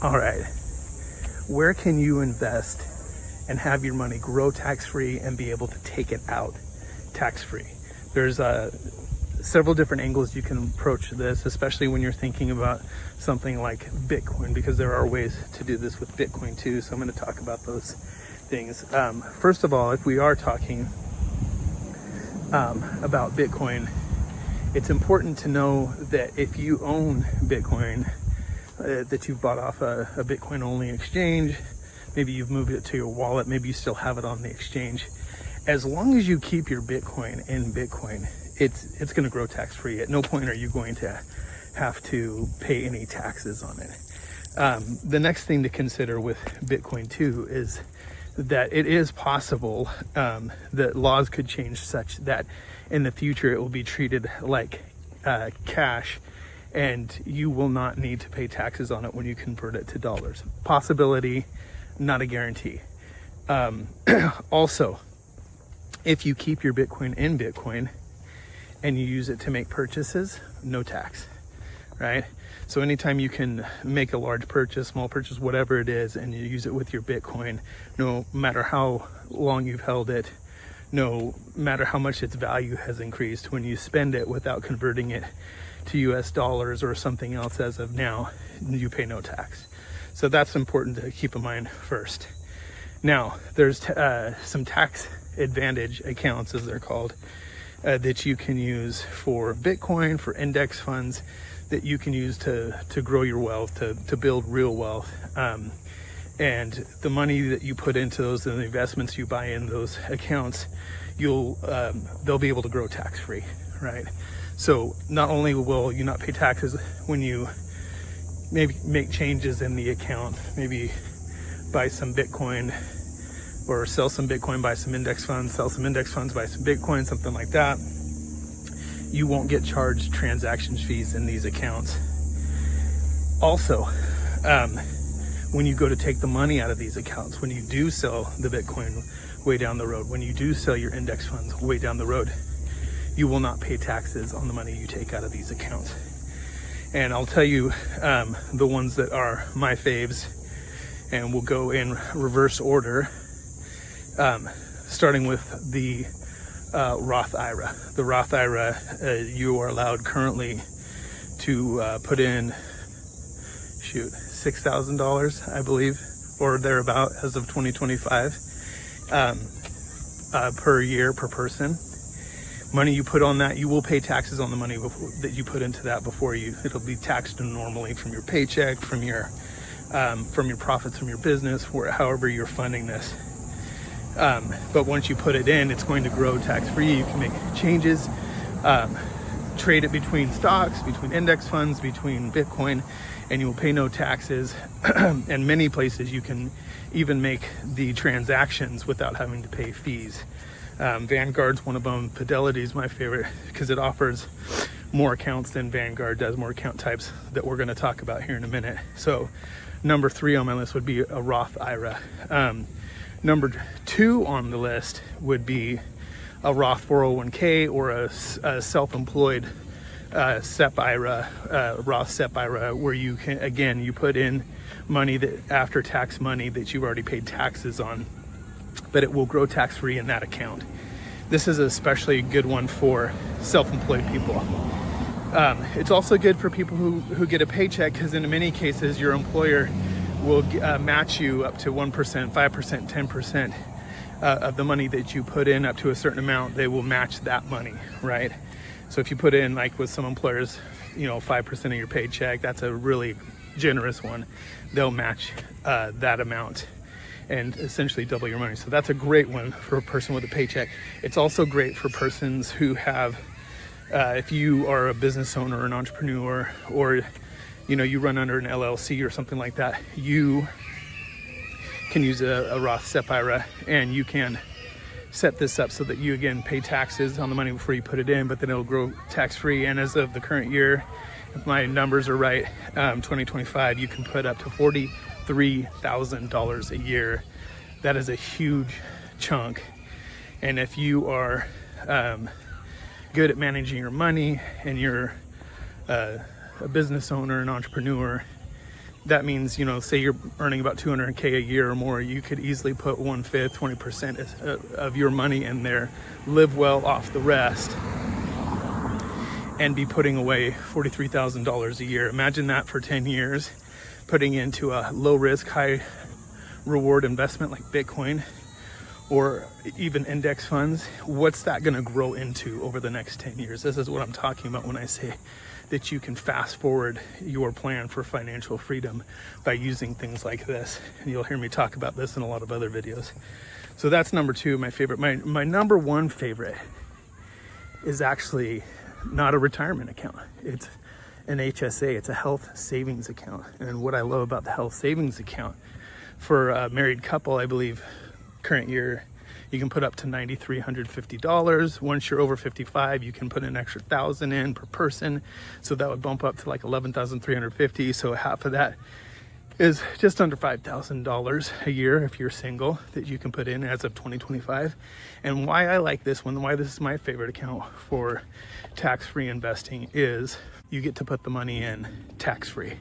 All right, where can you invest and have your money grow tax-free and be able to take it out tax-free? There's several different angles you can approach this, especially when you're thinking about something like Bitcoin, because there are ways to do this with Bitcoin too. So I'm going to talk about those things. First of all, if we are talking about Bitcoin, it's important to know that if you own Bitcoin, that you've bought off a Bitcoin only exchange, maybe you've moved it to your wallet, maybe you still have it on the exchange, as long as you keep your Bitcoin in Bitcoin, it's going to grow tax free. At no point are you going to have to pay any taxes on it. The next thing to consider with Bitcoin too is that it is possible that laws could change such that in the future it will be treated like cash, and you will not need to pay taxes on it when you convert it to dollars. Possibility, not a guarantee. Also, if you keep your Bitcoin in Bitcoin and you use it to make purchases, no tax, right? So anytime you can make a large purchase, small purchase, whatever it is, and you use it with your Bitcoin, no matter how long you've held it, no matter how much its value has increased, when you spend it without converting it to US dollars or something else as of now, you pay no tax. So that's important to keep in mind first. Now, there's some tax advantage accounts, as they're called, that you can use for Bitcoin, for index funds, that you can use to grow your wealth, to build real wealth. And the money that you put into those and the investments you buy in those accounts, they'll be able to grow tax free, right? So not only will you not pay taxes when you maybe make changes in the account, maybe buy some Bitcoin or sell some Bitcoin, buy some index funds, sell some index funds, buy some Bitcoin, something like that, you won't get charged transaction fees in these accounts. Also, when you go to take the money out of these accounts, when you do sell the Bitcoin way down the road, when you do sell your index funds way down the road, you will not pay taxes on the money you take out of these accounts. And I'll tell you the ones that are my faves, and we'll go in reverse order, starting with the Roth IRA. The Roth IRA, you are allowed currently to put in, $6,000, I believe, or thereabout, as of 2025, per year, per person. Money you put on that, you will pay taxes on the money that you put into that before it'll be taxed normally from your paycheck, from your profits from your business, however you're funding this. But once you put it in, it's going to grow tax-free. You can make changes, trade it between stocks, between index funds, between Bitcoin, and you will pay no taxes. And many places you can even make the transactions without having to pay fees. Vanguard's one of them. Fidelity's my favorite because it offers more accounts than Vanguard does, more account types that we're going to talk about here in a minute. So number 3 on my list would be a Roth IRA. Number 2 on the list would be a Roth 401k or a self-employed SEP IRA, Roth SEP IRA, where you can, again, you put in money that after tax money that you've already paid taxes on, but it will grow tax-free in that account. This is especially a good one for self-employed people. It's also good for people who get a paycheck, because in many cases your employer will match you up to 1%, 5%, 10% of the money that you put in. Up to a certain amount, they will match that money, right? So if you put in, like with some employers, 5% of your paycheck, that's a really generous one. They'll match that amount and essentially double your money. So that's a great one for a person with a paycheck. It's also great for persons who have, if you are a business owner or an entrepreneur, or you run under an LLC or something like that, you can use a Roth SEP IRA, and you can set this up so that you, again, pay taxes on the money before you put it in, but then it'll grow tax-free. And as of the current year, if my numbers are right, 2025, you can put up to $43,000 a year. That is a huge chunk. And if you are good at managing your money, and you're a business owner, an entrepreneur, That means, you know, say you're earning about 200K a year or more, you could easily put 1/5, 20% of your money in there, live well off the rest, and be putting away $43,000 a year. Imagine that for 10 years, putting into a low risk, high reward investment like Bitcoin or even index funds. What's that going to grow into over the next 10 years? This is what I'm talking about when I say that you can fast forward your plan for financial freedom by using things like this. And you'll hear me talk about this in a lot of other videos. So that's number two, my favorite. My number one favorite is actually not a retirement account. It's an HSA. It's a health savings account. And what I love about the health savings account, for a married couple, I believe current year, you can put up to $9,350. Once you're over 55, you can put an extra $1,000 in per person. So that would bump up to like $11,350. So half of that is just under $5,000 a year if you're single that you can put in as of 2025. And why I like this one, why this is my favorite account for tax-free investing, is you get to put the money in tax-free.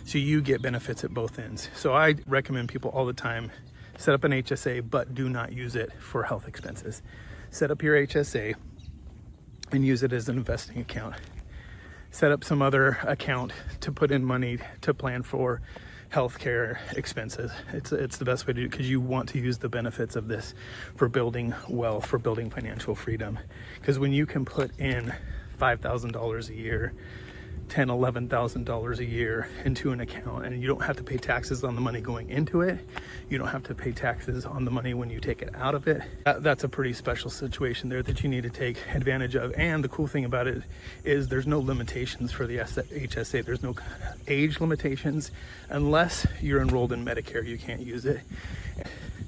So you get benefits at both ends. So I recommend people all the time, set up an HSA, but do not use it for health expenses. Set up your HSA and use it as an investing account. Set up some other account to put in money to plan for healthcare expenses. It's the best way to do it, because you want to use the benefits of this for building wealth, for building financial freedom. Because when you can put in $5,000 a year, $10,000, $11,000 a year into an account, and you don't have to pay taxes on the money going into it, you don't have to pay taxes on the money when you take it out of it, that's a pretty special situation there that you need to take advantage of. And the cool thing about it is there's no limitations for the HSA. There's no age limitations. Unless you're enrolled in Medicare, you can't use it.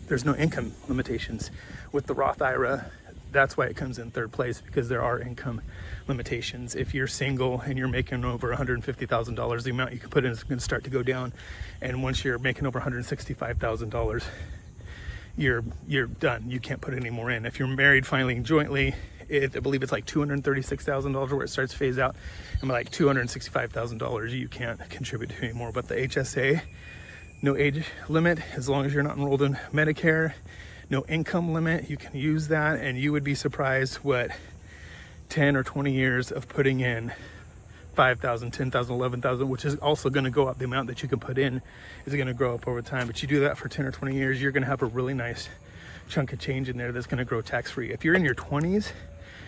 There's no income limitations. With the Roth IRA, that's why it comes in third place, because there are income limitations. If you're single and you're making over $150,000, the amount you can put in is going to start to go down. And once you're making over $165,000, you're done. You can't put any more in. If you're married filing jointly, I believe it's like $236,000 where it starts to phase out, and like $265,000 you can't contribute to anymore. But the HSA, no age limit, as long as you're not enrolled in Medicare. No income limit, you can use that, and you would be surprised what 10 or 20 years of putting in $5,000, $10,000, $11,000, which is also going to go up. The amount that you can put in is going to grow up over time. But you do that for 10 or 20 years, you're going to have a really nice chunk of change in there that's going to grow tax-free. If you're in your 20s,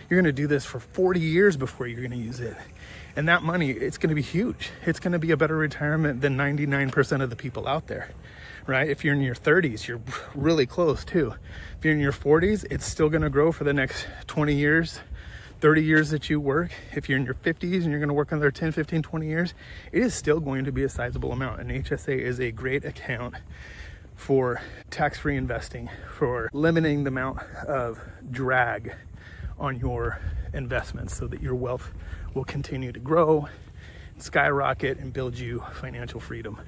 you're going to do this for 40 years before you're going to use it. And that money, it's going to be huge. It's going to be a better retirement than 99% of the people out there. Right? If you're in your 30s, you're really close too. If you're in your 40s, it's still going to grow for the next 20 years, 30 years that you work. If you're in your 50s and you're going to work another 10, 15, 20 years, it is still going to be a sizable amount. And HSA is a great account for tax-free investing, for limiting the amount of drag on your investments so that your wealth will continue to grow, skyrocket, and build you financial freedom.